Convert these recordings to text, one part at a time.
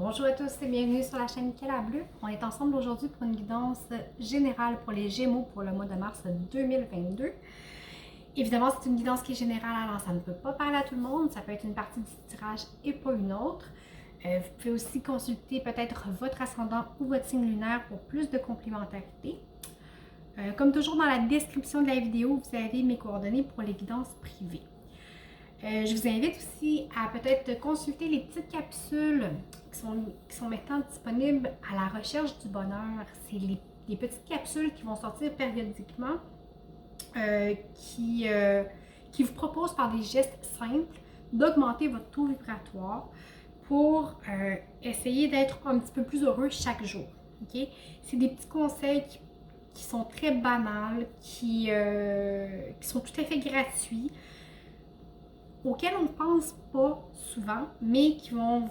Bonjour à tous et bienvenue sur la chaîne Nicolas Bleu. On est ensemble aujourd'hui pour une guidance générale pour les Gémeaux pour le mois de mars 2022. Évidemment, c'est une guidance qui est générale, alors ça ne peut pas parler à tout le monde. Ça peut être une partie du tirage et pas une autre. Vous pouvez aussi consulter peut-être votre ascendant ou votre signe lunaire pour plus de complémentarité. Comme toujours dans la description de la vidéo, vous avez mes coordonnées pour les guidances privées. Je vous invite aussi à peut-être consulter les petites capsules qui sont maintenant disponibles à la recherche du bonheur. C'est les petites capsules qui vont sortir périodiquement qui vous proposent par des gestes simples d'augmenter votre taux vibratoire pour essayer d'être un petit peu plus heureux chaque jour. Okay? C'est des petits conseils qui sont très banals, qui sont tout à fait gratuits, auxquels on ne pense pas souvent, mais qui vont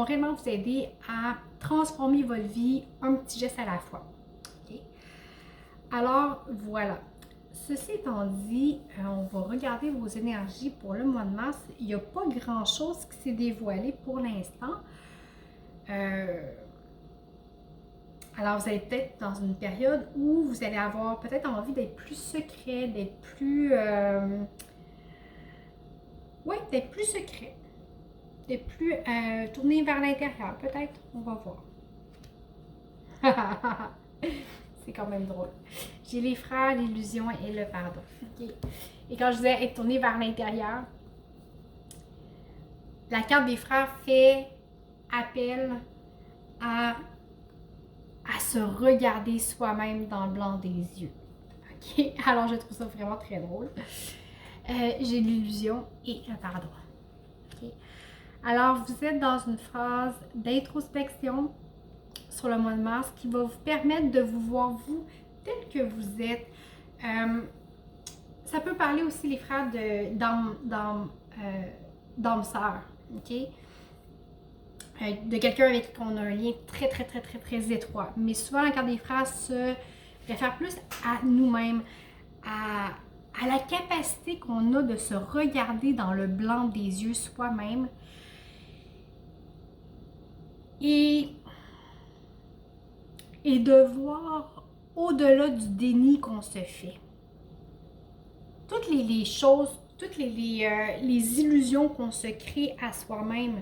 réellement vous aider à transformer votre vie un petit geste à la fois. Okay? Alors voilà. Ceci étant dit, on va regarder vos énergies pour le mois de mars. Il n'y a pas grand-chose qui s'est dévoilé pour l'instant. Alors, vous allez peut-être dans une période où vous allez avoir peut-être envie d'être plus secret, d'être plus... Oui, d'être plus secret, d'être plus tourné vers l'intérieur, peut-être, on va voir. C'est quand même drôle. J'ai les frères, l'illusion et le pardon. Okay. Et quand je disais être tourné vers l'intérieur, la carte des frères fait appel à se regarder soi-même dans le blanc des yeux. Okay. Alors, je trouve ça vraiment très drôle. J'ai l'illusion et le pardon. Okay. Alors, vous êtes dans une phase d'introspection sur le mois de mars qui va vous permettre de vous voir vous tel que vous êtes. Ça peut parler aussi, les frères, d'âme sœur, ok? De quelqu'un avec qui on a un lien très étroit. Mais souvent, la carte des frères se réfère plus à nous-mêmes, à la capacité qu'on a de se regarder dans le blanc des yeux soi-même et de voir au-delà du déni qu'on se fait. Toutes les choses, toutes les illusions qu'on se crée à soi-même,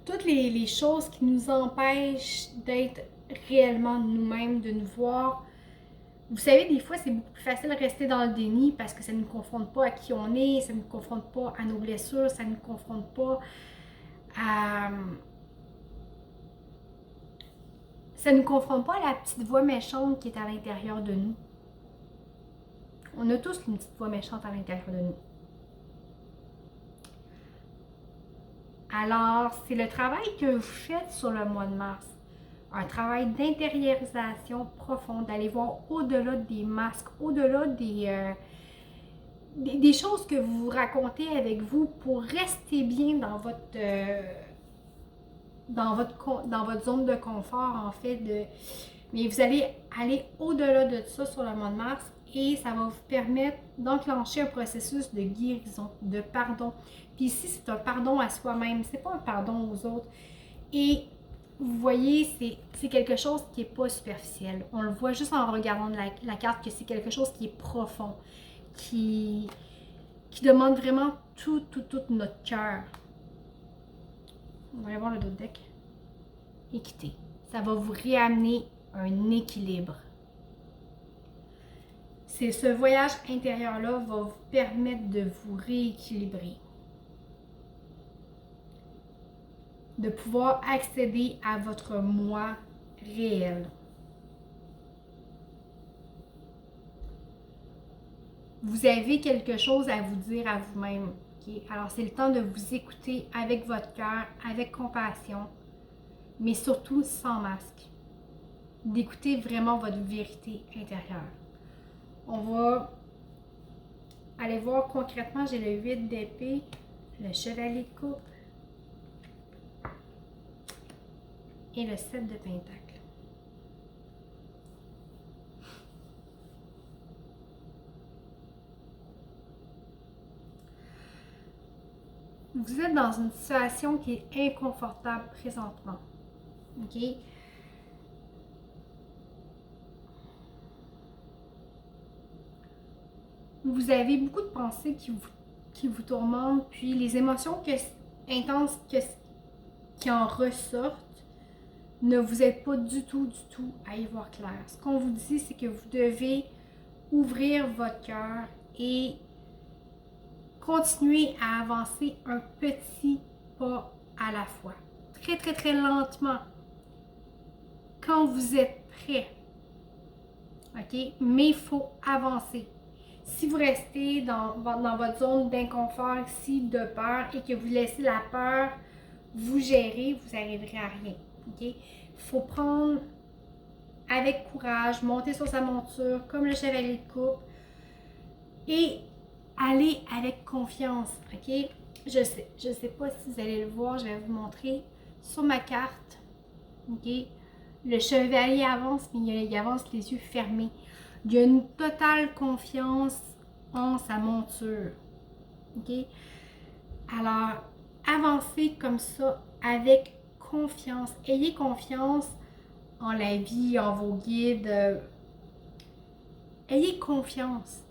toutes les choses qui nous empêchent d'être réellement nous-mêmes, de nous voir. Vous savez, des fois, c'est beaucoup plus facile de rester dans le déni parce que ça ne nous confronte pas à qui on est, ça ne nous confronte pas à nos blessures, ça ne nous confronte pas à... Ça ne nous confronte pas à la petite voix méchante qui est à l'intérieur de nous. On a tous une petite voix méchante à l'intérieur de nous. Alors, c'est le travail que vous faites sur le mois de mars. Un travail d'intériorisation profonde, d'aller voir au-delà des masques, au-delà des choses que vous vous racontez avec vous pour rester bien dans votre zone de confort, en fait. Mais vous allez aller au-delà de ça sur le mois de mars et ça va vous permettre d'enclencher un processus de guérison, de pardon. Puis ici, c'est un pardon à soi-même, c'est pas un pardon aux autres. Et vous voyez, c'est quelque chose qui n'est pas superficiel. On le voit juste en regardant la carte que c'est quelque chose qui est profond, qui demande vraiment tout notre cœur. On va aller voir le dos de deck. Équité. Ça va vous réamener un équilibre. C'est ce voyage intérieur-là va vous permettre de vous rééquilibrer. De pouvoir accéder à votre moi réel. Vous avez quelque chose à vous dire à vous-même. Okay? Alors, c'est le temps de vous écouter avec votre cœur, avec compassion, mais surtout sans masque. D'écouter vraiment votre vérité intérieure. On va aller voir concrètement, j'ai le 8 d'épée, le chevalier de coupe et le 7 de pentacle. vous êtes dans une situation qui est inconfortable présentement. OK? Vous avez beaucoup de pensées qui vous tourmentent, puis les émotions intenses qui en ressortent ne vous aident pas du tout à y voir clair. Ce qu'on vous dit, c'est que vous devez ouvrir votre cœur et continuer à avancer un petit pas à la fois. Très, très, très lentement. Quand vous êtes prêt. OK? Mais il faut avancer. Si vous restez dans votre zone d'inconfort ici, de peur, et que vous laissez la peur vous gérer, vous n'arriverez à rien. OK? Il faut prendre avec courage, monter sur sa monture, comme le chevalier de coupe, et aller avec confiance. OK? Je sais pas si vous allez le voir, je vais vous montrer sur ma carte. OK? Le chevalier avance, mais il avance les yeux fermés. Il y a une totale confiance en sa monture. OK? Alors, avancez comme ça avec confiance. Ayez confiance en la vie, en vos guides. Ayez confiance.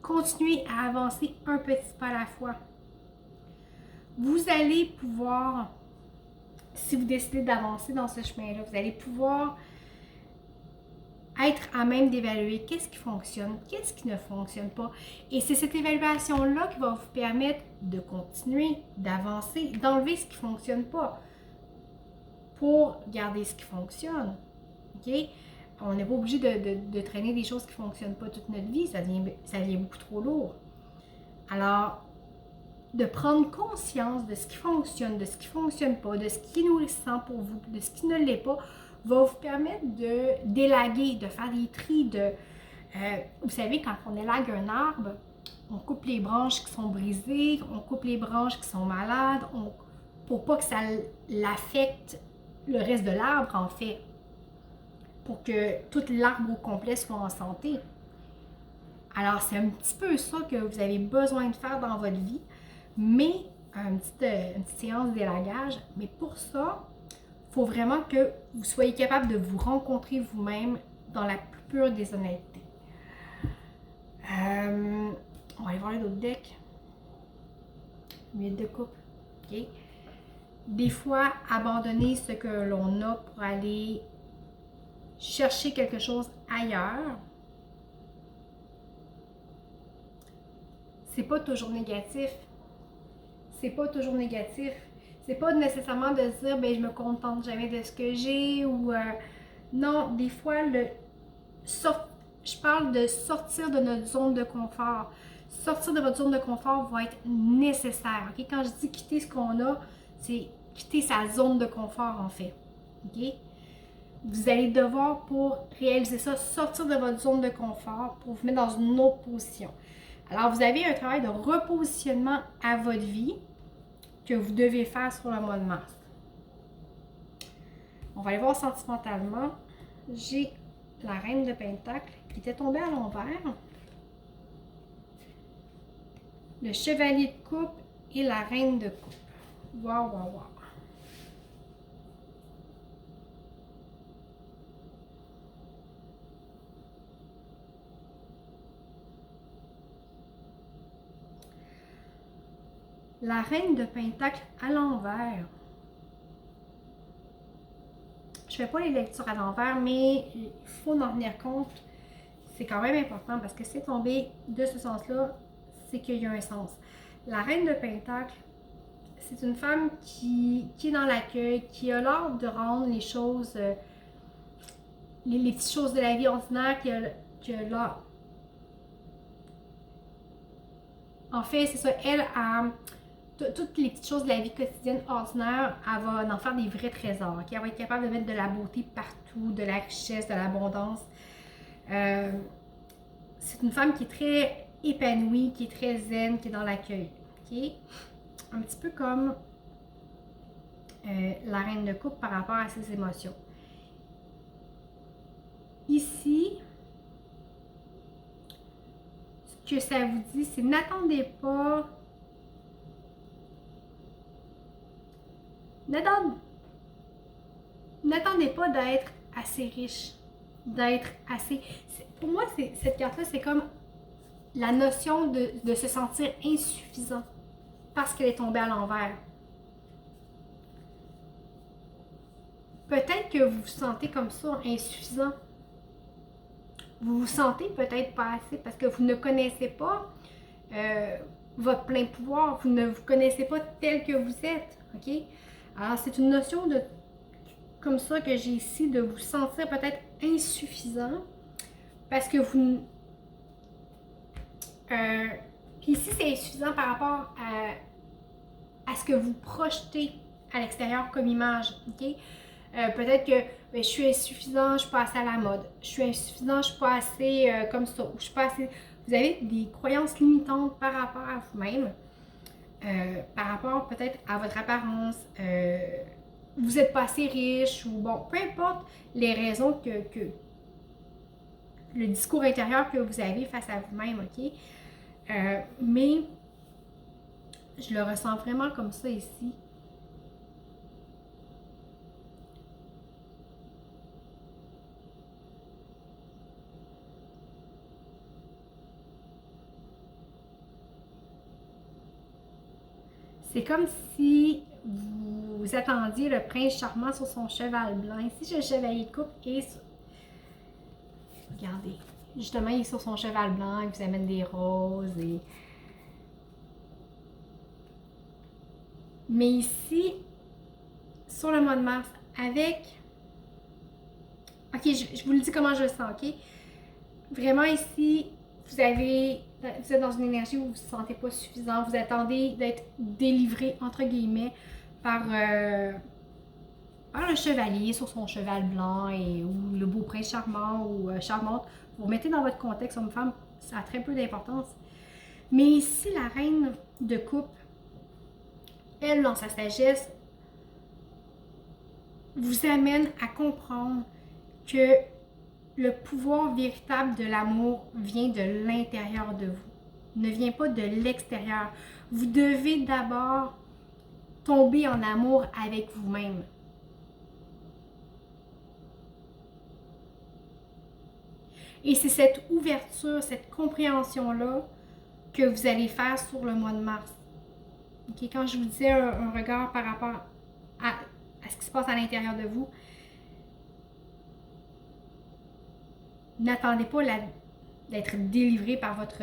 Continuez à avancer un petit pas à la fois. Vous allez pouvoir, si vous décidez d'avancer dans ce chemin-là, vous allez pouvoir être à même d'évaluer qu'est-ce qui fonctionne, qu'est-ce qui ne fonctionne pas. Et c'est cette évaluation-là qui va vous permettre de continuer, d'avancer, d'enlever ce qui ne fonctionne pas pour garder ce qui fonctionne. OK? On n'est pas obligé de traîner des choses qui ne fonctionnent pas toute notre vie, ça devient beaucoup trop lourd. Alors, de prendre conscience de ce qui fonctionne, de ce qui ne fonctionne pas, de ce qui est nourrissant pour vous, de ce qui ne l'est pas, va vous permettre de d'élaguer, de faire des tris. Vous savez, quand on élague un arbre, on coupe les branches qui sont brisées, on coupe les branches qui sont malades, pour pas que ça l'affecte le reste de l'arbre, en fait, pour que tout l'arbre au complet soit en santé. Alors, c'est un petit peu ça que vous avez besoin de faire dans votre vie, mais une petite séance d'élagage. Mais pour ça, il faut vraiment que vous soyez capable de vous rencontrer vous-même dans la plus pure des honnêtetés. On va aller voir les autres decks. 8 de coupe. OK? Des fois, abandonner ce que l'on a pour aller chercher quelque chose ailleurs, c'est pas toujours négatif. C'est pas toujours négatif. C'est pas nécessairement de se dire, ben je me contente jamais de ce que j'ai ou non, des fois je parle de sortir de notre zone de confort. Sortir de votre zone de confort va être nécessaire. OK? Quand je dis quitter ce qu'on a, c'est quitter sa zone de confort en fait. OK? Vous allez devoir, pour réaliser ça, sortir de votre zone de confort pour vous mettre dans une autre position. Alors, vous avez un travail de repositionnement à votre vie que vous devez faire sur le mois de mars. On va aller voir sentimentalement. J'ai la reine de Pentacle qui était tombée à l'envers, le chevalier de coupe et la reine de coupe. Waouh, waouh, waouh. La reine de Pentacle à l'envers. Je ne fais pas les lectures à l'envers, mais il faut en tenir compte. C'est quand même important parce que c'est tombé de ce sens-là, c'est qu'il y a un sens. La reine de Pentacle, c'est une femme qui est dans l'accueil, qui a l'art de rendre les choses, les petites choses de la vie ordinaire, qui a l'art. En fait, c'est ça, elle a toutes les petites choses de la vie quotidienne ordinaire, elle va en faire des vrais trésors. Okay? Elle va être capable de mettre de la beauté partout, de la richesse, de l'abondance. C'est une femme qui est très épanouie, qui est très zen, qui est dans l'accueil. Okay? Un petit peu comme la reine de coupe par rapport à ses émotions. Ici, ce que ça vous dit, c'est n'attendez pas N'attendez pas d'être assez riche, d'être assez... Pour moi, cette carte-là, c'est comme la notion de se sentir insuffisant parce qu'elle est tombée à l'envers. Peut-être que vous vous sentez comme ça, insuffisant. Vous vous sentez peut-être pas assez parce que vous ne connaissez pas votre plein pouvoir, vous ne vous connaissez pas tel que vous êtes, ok? Alors c'est une notion de comme ça que j'ai ici, de vous sentir peut-être insuffisant parce que vous... puis ici c'est insuffisant par rapport à ce que vous projetez à l'extérieur comme image, ok? Peut-être que je suis insuffisant, je ne suis pas assez à la mode. Je suis insuffisant, je ne suis pas assez comme ça. Ou je suis pas assez... Vous avez des croyances limitantes par rapport à vous-même, par rapport peut-être à votre apparence. Vous n'êtes pas assez riche ou bon, peu importe les raisons que le discours intérieur que vous avez face à vous-même, ok? Mais je le ressens vraiment comme ça ici. C'est comme si vous attendiez le prince charmant sur son cheval blanc. Ici, j'ai le chevalier de coupe et... Regardez, justement, il est sur son cheval blanc, il vous amène des roses et... Mais ici, sur le mois de mars, avec... Ok, je vous le dis comment je le sens, ok? Vraiment ici, vous êtes dans une énergie où vous ne vous sentez pas suffisant, vous attendez d'être délivré, entre guillemets, par le chevalier sur son cheval blanc ou le beau prince charmant ou charmante. Vous remettez dans votre contexte, homme femme, ça a très peu d'importance. Mais ici, la reine de coupe, elle, dans sa sagesse, vous amène à comprendre que le pouvoir véritable de l'amour vient de l'intérieur de vous, ne vient pas de l'extérieur. Vous devez d'abord tomber en amour avec vous-même. Et c'est cette ouverture, cette compréhension-là que vous allez faire sur le mois de mars. Okay? Quand je vous disais un regard par rapport à ce qui se passe à l'intérieur de vous, n'attendez pas d'être délivré par votre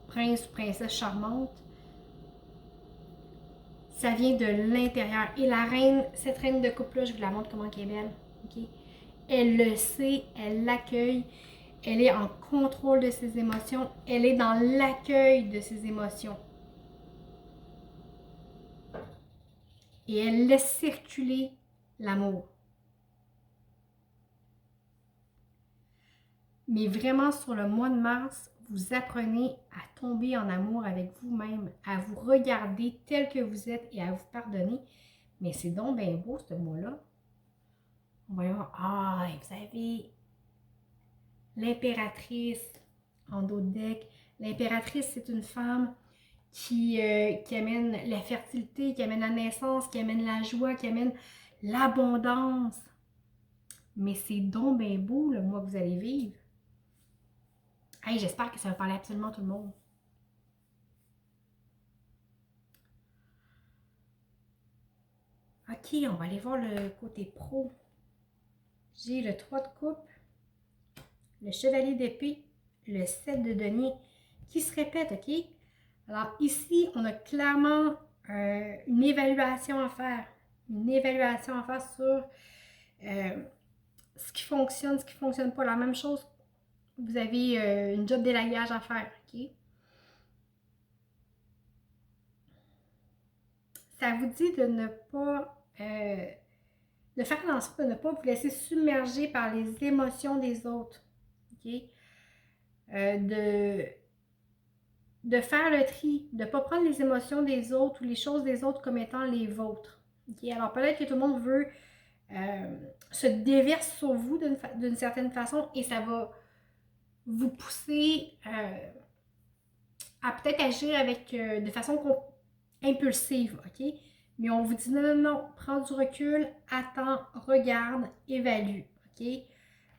prince ou princesse charmante. Ça vient de l'intérieur. Et la reine, cette reine de coupe-là, je vous la montre comment elle est belle. Okay? Elle le sait, elle l'accueille, elle est en contrôle de ses émotions, elle est dans l'accueil de ses émotions. Et elle laisse circuler l'amour. Mais vraiment, sur le mois de mars, vous apprenez à tomber en amour avec vous-même, à vous regarder tel que vous êtes et à vous pardonner. Mais c'est donc bien beau, ce mois-là. On va y voir, vous avez l'impératrice en dos de deck. L'impératrice, c'est une femme qui amène la fertilité, qui amène la naissance, qui amène la joie, qui amène l'abondance. Mais c'est donc bien beau le mois que vous allez vivre. Hey, j'espère que ça va parler absolument tout le monde. Ok, on va aller voir le côté pro. J'ai le 3 de coupe, le chevalier d'épée, le 7 de denier qui se répète, ok? Alors ici, on a clairement une évaluation à faire. Une évaluation à faire sur ce qui fonctionne, ce qui ne fonctionne pas. La même chose, vous avez une job d'élagage à faire, ok? Ça vous dit de ne pas... de faire en sorte de ne pas vous laisser submerger par les émotions des autres, ok? De faire le tri, de ne pas prendre les émotions des autres ou les choses des autres comme étant les vôtres. Okay? Alors peut-être que tout le monde veut se déverse sur vous d'une certaine façon et ça va vous pousser à peut-être agir de façon impulsive, ok? Mais on vous dit non, non, non, prends du recul, attends, regarde, évalue, ok?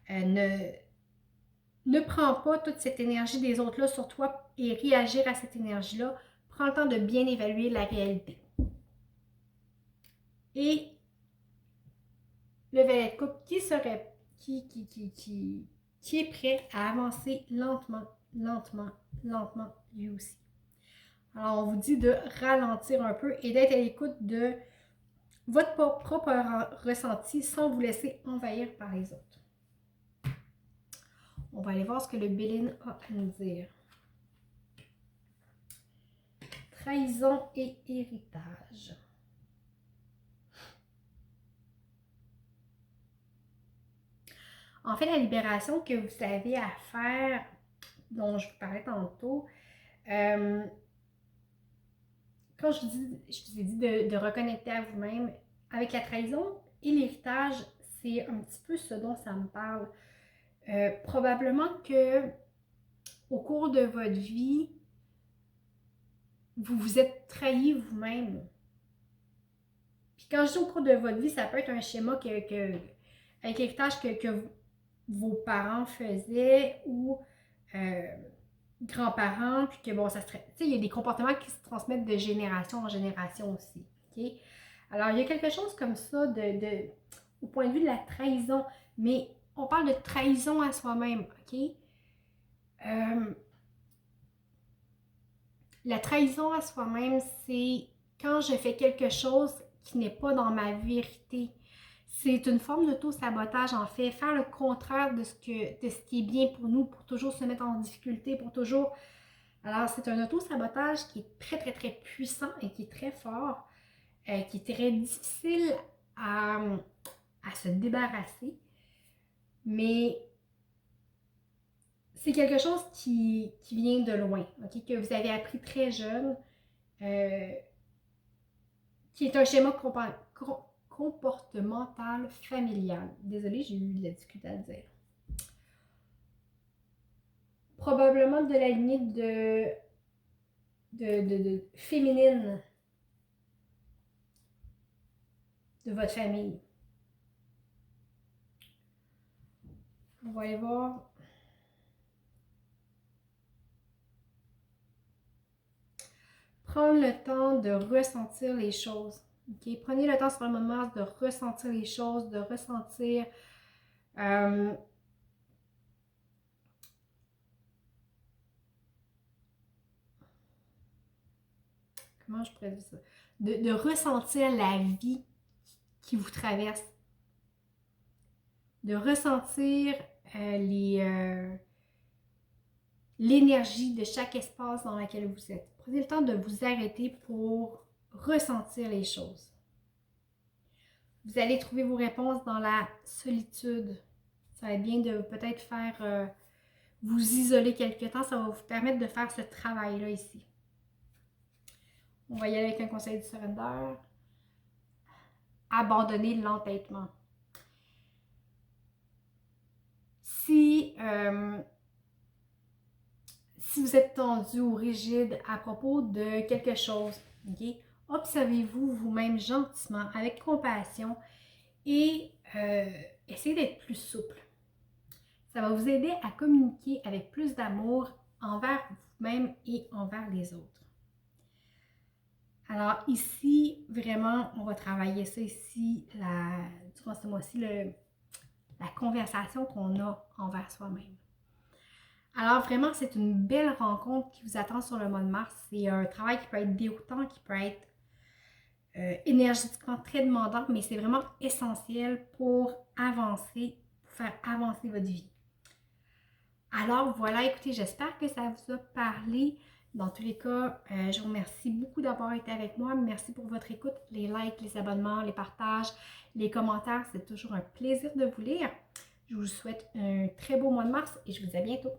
Ne prends pas toute cette énergie des autres-là sur toi et réagir à cette énergie-là. Prends le temps de bien évaluer la réalité. Et le valet de coupe qui est prêt à avancer lentement, lentement, lentement lui aussi. Alors, on vous dit de ralentir un peu et d'être à l'écoute de votre propre ressenti sans vous laisser envahir par les autres. On va aller voir ce que le Béline a à nous dire. Trahison et héritage. En fait, la libération que vous avez à faire, dont je vous parlais tantôt, quand je vous ai dit de reconnecter à vous-même, avec la trahison et l'héritage, c'est un petit peu ce dont ça me parle. Probablement que au cours de votre vie, vous vous êtes trahi vous-même. Puis quand je dis au cours de votre vie, ça peut être un schéma avec l'héritage que vos parents faisaient ou grands-parents, puis que bon, ça se... Tu sais, il y a des comportements qui se transmettent de génération en génération aussi. OK? Alors, il y a quelque chose comme ça au point de vue de la trahison, mais on parle de trahison à soi-même, OK? La trahison à soi-même, c'est quand je fais quelque chose qui n'est pas dans ma vérité. C'est une forme d'auto-sabotage, en fait, faire le contraire de ce qui est bien pour nous, pour toujours se mettre en difficulté, pour toujours... Alors, c'est un auto-sabotage qui est très, très, très puissant et qui est très fort, qui est très difficile à se débarrasser, mais c'est quelque chose qui vient de loin, okay? Que vous avez appris très jeune, qui est un schéma comportemental familial. Désolée, j'ai eu de la difficulté à le dire. Probablement de la lignée de féminine de votre famille. On va aller voir. Prendre le temps de ressentir les choses. Okay? Prenez le temps sur le moment de ressentir les choses, de ressentir comment je pourrais dire ça? De ressentir la vie qui vous traverse. De ressentir l'énergie de chaque espace dans lequel vous êtes. Prenez le temps de vous arrêter pour ressentir les choses. Vous allez trouver vos réponses dans la solitude. Ça va être bien de peut-être faire vous isoler quelque temps. Ça va vous permettre de faire ce travail-là ici. On va y aller avec un conseil du surrender. Abandonner l'entêtement. Si vous êtes tendu ou rigide à propos de quelque chose, okay, observez-vous vous-même gentiment, avec compassion et essayez d'être plus souple. Ça va vous aider à communiquer avec plus d'amour envers vous-même et envers les autres. Alors ici, vraiment, on va travailler ça ici, durant ce mois-ci, la conversation qu'on a envers soi-même. Alors vraiment, c'est une belle rencontre qui vous attend sur le mois de mars. C'est un travail qui peut être déroutant, qui peut être énergétiquement très demandant, mais c'est vraiment essentiel pour avancer, pour faire avancer votre vie. Alors voilà, écoutez, j'espère que ça vous a parlé. Dans tous les cas, je vous remercie beaucoup d'avoir été avec moi. Merci pour votre écoute, les likes, les abonnements, les partages, les commentaires. C'est toujours un plaisir de vous lire. Je vous souhaite un très beau mois de mars et je vous dis à bientôt.